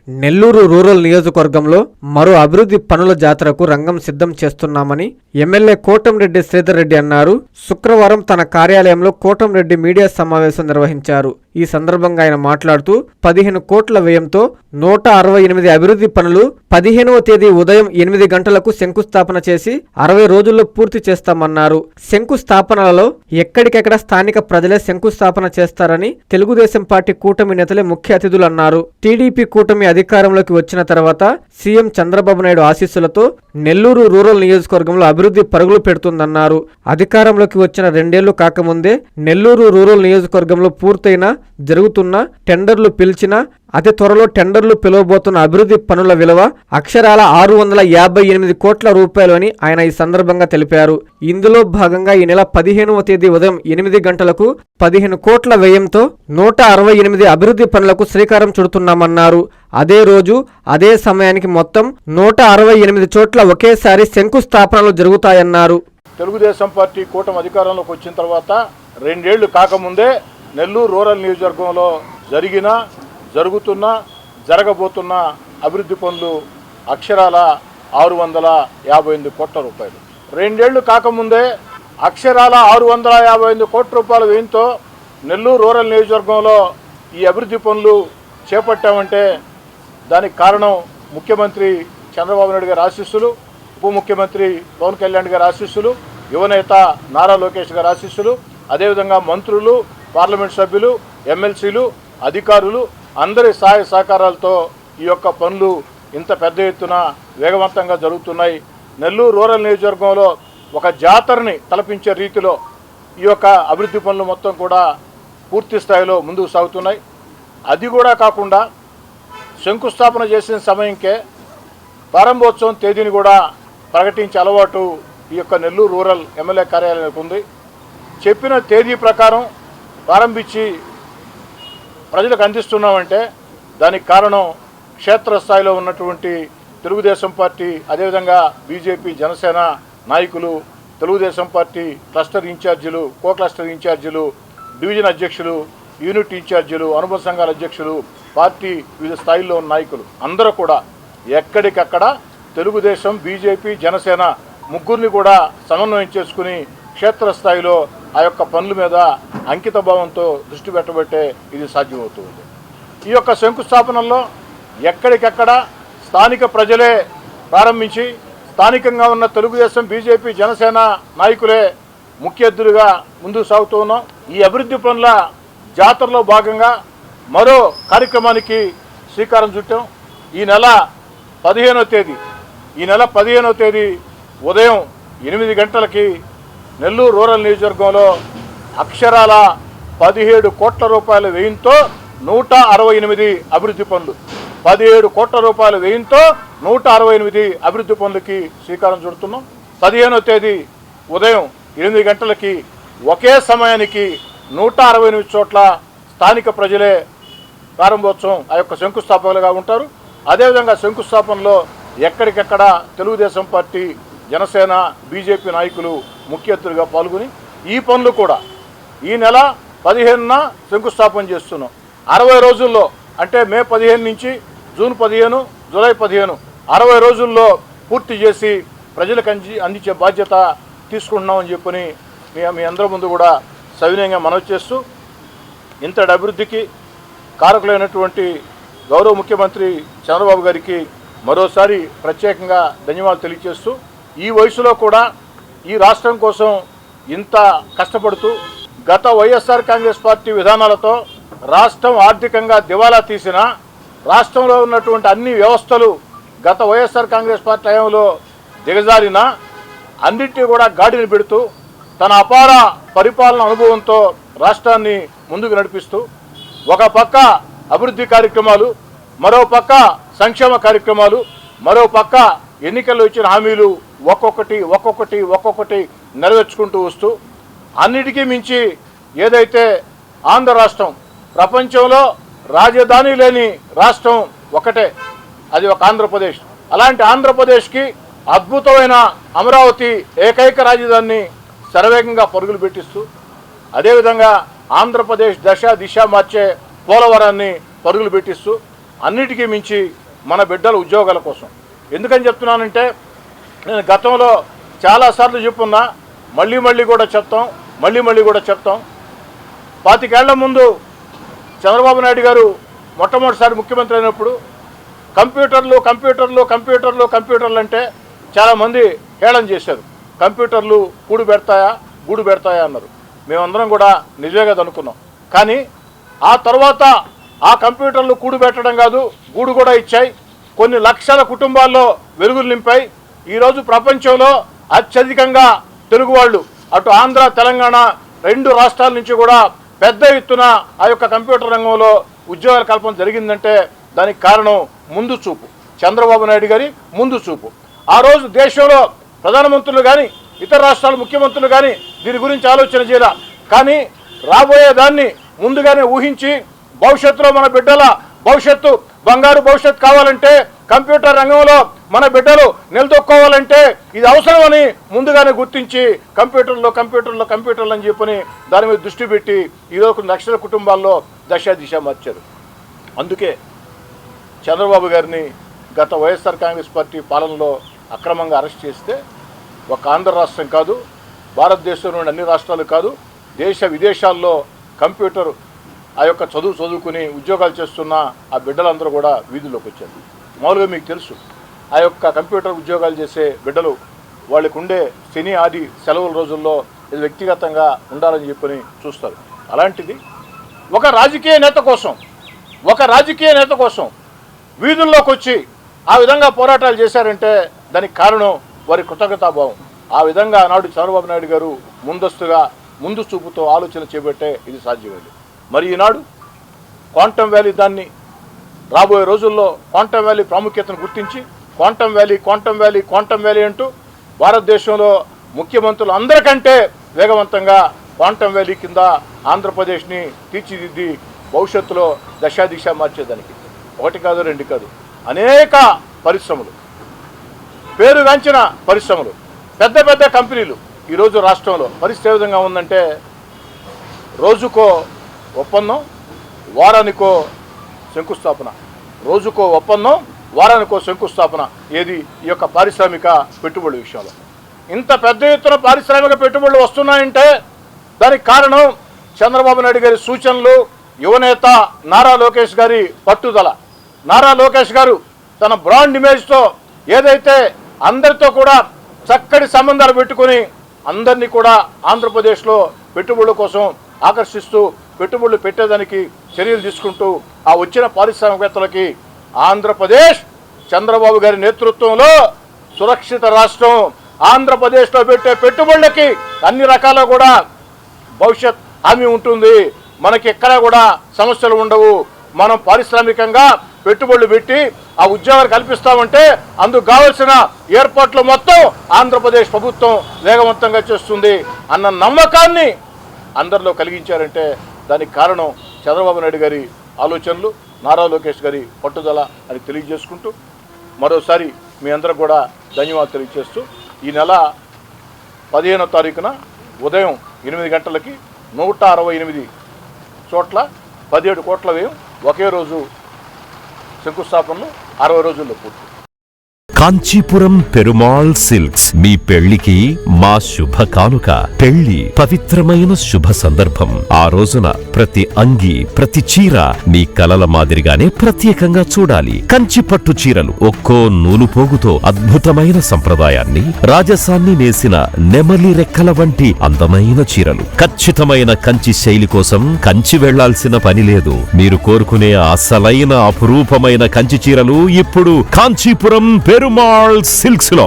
Nellore rural నియోజకవర్గంలో మరో అభివృద్ధి పనుల జాతరకు రంగం సిద్ధం చేస్తున్నామని ఎమ్మెల్యే కోటంరెడ్డి శ్రీధర్ రెడ్డి అన్నారు. శుక్రవారం తన కార్యాలయంలో కోటంరెడ్డి మీడియా సమావేశం నిర్వహించారు. ఈ సందర్భంగా ఆయన మాట్లాడుతూ 15 కోట్ల వ్యయంతో 168 అభివృద్ధి పనులు 15వ తేదీ ఉదయం 8 గంటలకు శంకుస్థాపన చేసి 60 రోజుల్లో పూర్తి చేస్తామన్నారు. శంకుస్థాపనలలో ఎక్కడికెక్కడ స్థానిక ప్రజలే శంకుస్థాపన చేస్తారని తెలుగుదేశం పార్టీ కూటమి నేతలే ముఖ్య అతిథులన్నారు. టీడీపీ కూటమి అధికారంలోకి వచ్చిన తర్వాత సీఎం చంద్రబాబు నాయుడు ఆశీస్సులతో నెల్లూరు రూరల్ నియోజకవర్గంలో అభివృద్ధి పరుగులు పెడుతుందన్నారు. అధికారంలోకి వచ్చిన 2 ఏళ్లు కాకముందే నెల్లూరు రూరల్ నియోజకవర్గంలో పూర్తయిన జరుగుతున్న టెండర్లు పిలిచినా అతి త్వరలో టెండర్లు పిలువబోతున్న అభివృద్ధి పనుల విలువ అక్షరాల 658 కోట్ల రూపాయలు అని ఆయన ఈ సందర్భంగా తెలిపారు. ఇందులో భాగంగా ఈ నెల 15వ తేదీ ఉదయం 8 గంటలకు 15 కోట్ల వ్యయంతో 168 అభివృద్ధి పనులకు శ్రీకారం చుడుతున్నామన్నారు. అదే రోజు అదే సమయానికి మొత్తం 168 చోట్ల ఒకేసారి శంకుస్థాపనలు జరుగుతాయన్నారు. తెలుగుదేశం పార్టీ కూటమి అధికారంలోకి వచ్చిన తర్వాత 2 ఏళ్లు కాకముందే నెల్లూరు రూరల్ నియోజకవర్గంలో జరుగుతున్న జరగబోతున్న అభివృద్ధి పనులు అక్షరాల 658 కోట్ల రూపాయలు. 2 ఏళ్లు కాకముందే అక్షరాల 658 కోట్ల రూపాయల వ్యయంతో నెల్లూరు రూరల్ నియోజకవర్గంలో ఈ అభివృద్ధి పనులు చేపట్టామంటే దానికి కారణం ముఖ్యమంత్రి చంద్రబాబు నాయుడు గారి ఆశీస్సులు, ఉప ముఖ్యమంత్రి పవన్ కళ్యాణ్ గారి ఆశీస్సులు, యువనేత నారా లోకేష్ గారి ఆశీస్సులు, అదేవిధంగా మంత్రులు, పార్లమెంట్ సభ్యులు, ఎమ్మెల్సీలు, అధికారులు అందరి సహాయ సహకారాలతో ఈ యొక్క పనులు ఇంత పెద్ద ఎత్తున వేగవంతంగా జరుగుతున్నాయి. నెల్లూరు రూరల్ నియోజకవర్గంలో ఒక జాతరని తలపించే రీతిలో ఈ యొక్క అభివృద్ధి పనులు మొత్తం కూడా పూర్తి స్థాయిలో ముందుకు సాగుతున్నాయి. అది కూడా కాకుండా శంకుస్థాపన చేసిన సమయంకే ప్రారంభోత్సవం తేదీని కూడా ప్రకటించే అలవాటు ఈ యొక్క నెల్లూరు రూరల్ ఎమ్మెల్యే కార్యాలయానికి ఉంది. చెప్పిన తేదీ ప్రకారం ప్రారంభించి ప్రజలకు అందిస్తున్నామంటే దానికి కారణం క్షేత్రస్థాయిలో ఉన్నటువంటి తెలుగుదేశం పార్టీ, అదేవిధంగా బీజేపీ, జనసేన నాయకులు, తెలుగుదేశం పార్టీ క్లస్టర్ ఇన్ఛార్జీలు, కో క్లస్టర్ ఇన్ఛార్జీలు, డివిజన్ అధ్యక్షులు, యూనిట్ ఇన్ఛార్జీలు, అనుబంధ సంఘాల అధ్యక్షులు, పార్టీ వివిధ స్థాయిల్లో ఉన్న నాయకులు అందరూ కూడా ఎక్కడికక్కడ తెలుగుదేశం, బీజేపీ, జనసేన ముగ్గురిని కూడా సమన్వయం చేసుకుని క్షేత్రస్థాయిలో ఆ యొక్క పనుల మీద అంకిత భావంతో దృష్టి పెట్టబట్టే ఇది సాధ్యమవుతుంది. ఈ యొక్క శంకుస్థాపనల్లో ఎక్కడికక్కడ స్థానిక ప్రజలే ప్రారంభించి స్థానికంగా ఉన్న తెలుగుదేశం, బీజేపీ, జనసేన నాయకులే ముఖ్య అతిథులుగా ముందుకు సాగుతూ ఉన్నాం. ఈ అభివృద్ధి పనుల జాతరలో భాగంగా మరో కార్యక్రమానికి శ్రీకారం చుట్టాం. ఈ నెల 15వ తేదీ ఉదయం 8 గంటలకి నెల్లూరు రూరల్ నియోజకవర్గంలో అక్షరాల 17 కోట్ల రూపాయల వ్యయంతో 168 అభివృద్ధి పనులు 17 కోట్ల రూపాయల వ్యయంతో 168 అభివృద్ధి పనులకి శ్రీకారం చుడుతున్నాం. 15వ తేదీ ఉదయం 8 గంటలకి ఒకే సమయానికి 168 చోట్ల స్థానిక ప్రజలే ప్రారంభోత్సవం ఆ యొక్క శంకుస్థాపనలుగా ఉంటారు. అదేవిధంగా శంకుస్థాపనలో ఎక్కడికెక్కడ తెలుగుదేశం పార్టీ, జనసేన, బీజేపీ నాయకులు ముఖ్య అతిథులుగా పాల్గొని ఈ పనులు కూడా ఈ నెల 15న శంకుస్థాపన చేస్తున్నాం. 60 రోజుల్లో అంటే మే 15 నుంచి జూన్ 15, జూలై 15 60 రోజుల్లో పూర్తి చేసి ప్రజలకు అందించే బాధ్యత తీసుకుంటున్నామని చెప్పని మీ అందరి ముందు కూడా సవినయంగా మనవి చేస్తూ ఇంతటి అభివృద్ధికి కారకులైనటువంటి గౌరవ ముఖ్యమంత్రి చంద్రబాబు గారికి మరోసారి ప్రత్యేకంగా ధన్యవాదాలు తెలియజేస్తూ ఈ వయసులో కూడా ఈ రాష్ట్రం కోసం ఇంత కష్టపడుతూ గత వైఎస్ఆర్ కాంగ్రెస్ పార్టీ విధానాలతో రాష్ట్రం ఆర్థికంగా దివాలా తీసిన, రాష్ట్రంలో ఉన్నటువంటి అన్ని వ్యవస్థలు గత వైఎస్ఆర్ కాంగ్రెస్ పార్టీ హయాంలో దిగజారిన అన్నింటినీ కూడా గాడిని పెడుతూ తన అపార పరిపాలన అనుభవంతో రాష్ట్రాన్ని ముందుకు నడిపిస్తూ ఒక పక్క అభివృద్ధి కార్యక్రమాలు, మరో పక్క సంక్షేమ కార్యక్రమాలు, మరో పక్క ఎన్నికల్లో ఇచ్చిన హామీలు ఒక్కొక్కటి నెరవేర్చుకుంటూ వస్తూ అన్నిటికీ మించి ఏదైతే ఆంధ్ర రాష్ట్రం ప్రపంచంలో రాజధాని లేని రాష్ట్రం ఒకటే, అది ఒక ఆంధ్రప్రదేశ్. అలాంటి ఆంధ్రప్రదేశ్కి అద్భుతమైన అమరావతి ఏకైక రాజధానిని శరవేగంగా పరుగులు పెట్టిస్తూ అదేవిధంగా ఆంధ్రప్రదేశ్ దిశ మార్చే పోలవరాన్ని పరుగులు పెట్టిస్తూ అన్నిటికీ మించి మన బిడ్డల ఉద్యోగాల కోసం. ఎందుకని చెప్తున్నానంటే నేను గతంలో చాలాసార్లు చెప్పున్నా, మళ్ళీ కూడా చెప్తాం. 25 ఏళ్ల ముందు చంద్రబాబు నాయుడు గారు మొట్టమొదటిసారి ముఖ్యమంత్రి అయినప్పుడు కంప్యూటర్లు అంటే చాలామంది హేళన చేశారు. కంప్యూటర్లు కూడు పెడతాయా గూడు పెడతాయా అన్నారు. మేమందరం కూడా నిజమే కదా అనుకున్నాం. కానీ ఆ తర్వాత ఆ కంప్యూటర్లు కూడు పెట్టడం కాదు, గూడు కూడా ఇచ్చాయి. కొన్ని లక్షల కుటుంబాల్లో వెలుగులు నింపాయి. ఈరోజు ప్రపంచంలో అత్యధికంగా తెలుగు వాళ్ళు అటు ఆంధ్ర తెలంగాణ 2 రాష్ట్రాల నుంచి కూడా పెద్ద ఎత్తున ఆ యొక్క కంప్యూటర్ రంగంలో ఉద్యోగాల కల్పన జరిగిందంటే దానికి కారణం ముందు చూపు, చంద్రబాబు నాయుడు గారి ముందు చూపు. ఆ రోజు దేశంలో ప్రధానమంత్రులు కానీ ఇతర రాష్ట్రాల ముఖ్యమంత్రులు కానీ దీని గురించి ఆలోచన చేయాల. కానీ రాబోయే దాన్ని ముందుగానే ఊహించి భవిష్యత్తులో మన బిడ్డల భవిష్యత్తు బంగారు భవిష్యత్తు కావాలంటే కంప్యూటర్ రంగంలో మన బిడ్డలు నిలదొక్కోవాలంటే ఇది అవసరమని ముందుగానే గుర్తించి కంప్యూటర్లు అని చెప్పని దాని మీద దృష్టి పెట్టి ఈరోజు లక్షల కుటుంబాల్లో దిశ మార్చారు. అందుకే చంద్రబాబు గారిని గత వైఎస్ఆర్ కాంగ్రెస్ పార్టీ పాలనలో అక్రమంగా అరెస్ట్ చేస్తే ఒక ఆంధ్ర రాష్ట్రం కాదు, భారతదేశంలోని అన్ని రాష్ట్రాలు కాదు, దేశ విదేశాల్లో కంప్యూటర్ ఆ యొక్క చదువుకుని ఉద్యోగాలు చేస్తున్న ఆ బిడ్డలందరూ కూడా వీధుల్లోకి వచ్చారు. మామూలుగా మీకు తెలుసు, ఆ యొక్క కంప్యూటర్ ఉద్యోగాలు చేసే బిడ్డలు వాళ్ళకు ఉండే శని ఆది సెలవుల రోజుల్లో ఇది వ్యక్తిగతంగా ఉండాలని చెప్పని చూస్తారు. అలాంటిది ఒక రాజకీయ నేత కోసం వీధుల్లోకి వచ్చి ఆ విధంగా పోరాటాలు చేశారంటే దానికి కారణం వారి కృతజ్ఞతాభావం. ఆ విధంగా ఆనాడు చంద్రబాబు నాయుడు గారు ముందు చూపుతో ఆలోచన చేపట్టే ఇది సాధ్యమైంది. మరి ఈనాడు క్వాంటమ్ వ్యాలీ దాన్ని రాబోయే రోజుల్లో క్వాంటమ్ వ్యాలీ ప్రాముఖ్యతను గుర్తించి క్వాంటమ్ వ్యాలీ అంటూ భారతదేశంలో ముఖ్యమంత్రులు అందరికంటే వేగవంతంగా క్వాంటమ్ వ్యాలీ కింద ఆంధ్రప్రదేశ్ని తీర్చిదిద్ది భవిష్యత్తులో దిశ మార్చేదానికి 1 కాదు 2 కాదు అనేక పరిశ్రమలు, పేరుగాంచిన పరిశ్రమలు, పెద్ద కంపెనీలు ఈరోజు రాష్ట్రంలో పరిస్థితి ఏ విధంగా ఉందంటే రోజుకో ఒప్పందం వారానికో శంకుస్థాపన ఏది ఈ యొక్క పారిశ్రామిక పెట్టుబడుల విషయంలో. ఇంత పెద్ద ఎత్తున పారిశ్రామిక పెట్టుబడులు వస్తున్నాయంటే దానికి కారణం చంద్రబాబు నాయుడు గారి సూచనలు, యువనేత నారా లోకేష్ గారి పట్టుదల. నారా లోకేష్ గారు తన బ్రాండ్ ఇమేజ్తో ఏదైతే అందరితో కూడా చక్కటి సంబంధాలు పెట్టుకుని అందరినీ కూడా ఆంధ్రప్రదేశ్లో పెట్టుబడుల కోసం ఆకర్షిస్తూ పెట్టుబడులు పెట్టేదానికి చర్యలు తీసుకుంటూ ఆ వచ్చిన పారిశ్రామికవేత్తలకి ఆంధ్రప్రదేశ్ చంద్రబాబు గారి నేతృత్వంలో సురక్షిత రాష్ట్రం, ఆంధ్రప్రదేశ్లో పెట్టే పెట్టుబడులకి అన్ని రకాల కూడా భవిష్యత్ హామీ ఉంటుంది. మనకి ఎక్కడా కూడా సమస్యలు ఉండవు. మనం పారిశ్రామికంగా పెట్టుబడులు పెట్టి ఆ ఉద్యోగాలు కల్పిస్తామంటే అందుకు కావాల్సిన ఏర్పాట్లు మొత్తం ఆంధ్రప్రదేశ్ ప్రభుత్వం వేగవంతంగా చేస్తుంది అన్న నమ్మకాన్ని అందరిలో కలిగించారంటే దానికి కారణం చంద్రబాబు నాయుడు గారి ఆలోచనలు, నారా లోకేష్ గారి పట్టుదల అని తెలియజేసుకుంటూ మరోసారి మీ అందరికి కూడా ధన్యవాదాలు తెలియజేస్తూ ఈ నెల 15వ తారీఖున ఉదయం 8 గంటలకి 168 చోట్ల 17 కోట్ల వ్యయం ఒకే రోజు శంకుస్థాపనలు 60 రోజుల్లో పూర్తి. కాంచీపురం పెరుమాళ్ సిల్క్స్ మీ పెళ్లికి మా శుభ కానుక. పెళ్లి పవిత్రమైన శుభ సందర్భం. ఆ రోజున ప్రతి అంగి, ప్రతి చీర మీ కలల మాదిరిగానే ప్రత్యేకంగా చూడాలి. కంచి పట్టు చీరలు ఒక్కో నూలు పోగుతో అద్భుతమైన సంప్రదాయాన్ని, రాజసాన్ని నేసిన నెమలి రెక్కల వంటి అందమైన చీరలు. ఖచ్చితమైన కంచి శైలి కోసం కంచి వెళ్లాల్సిన పని లేదు. మీరు కోరుకునే అసలైన అపురూపమైన కంచి చీరలు ఇప్పుడు కాంచీపురం పెరుమాళ్ సిల్క్స్ లో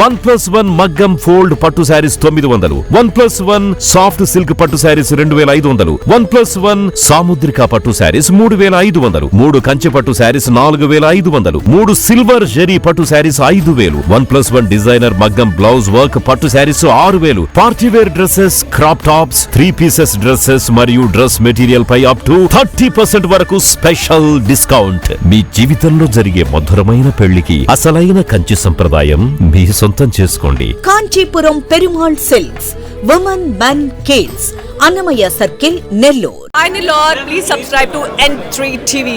1+1 మగ్గం ఫోల్డ్ పట్టు శారీస్ 900, 1+1 సాఫ్ట్ సిల్క్ పట్టు శారీస్ 2500, 1+1 సాముద్రిక పట్టు శారీస్ 3500, 3 కంచి పట్టు శారీస్ 4500, 3 సిల్వర్ జరీ పట్టు శారీస్ 5000, 1+1 డిజైనర్ మగ్గం బ్లౌజ్ వర్క్ పట్టు saris 6000, party wear dresses, crop tops, 3 pieces dresses మరియు డ్రెస్ మెటీరియల్ పై అప్ టు 30% వరకు స్పెషల్ డిస్కౌంట్. మీ జీవితంలో జరిగే మధురమైన పెళ్లికి అసలైన కంచి సంప్రదాయం మీ సొంతం చేసుకోండి. Kanchipuram Perumal silks, women, men, kids, Annamayya circle, Nellore. Finally, Lord, please subscribe to N3 TV.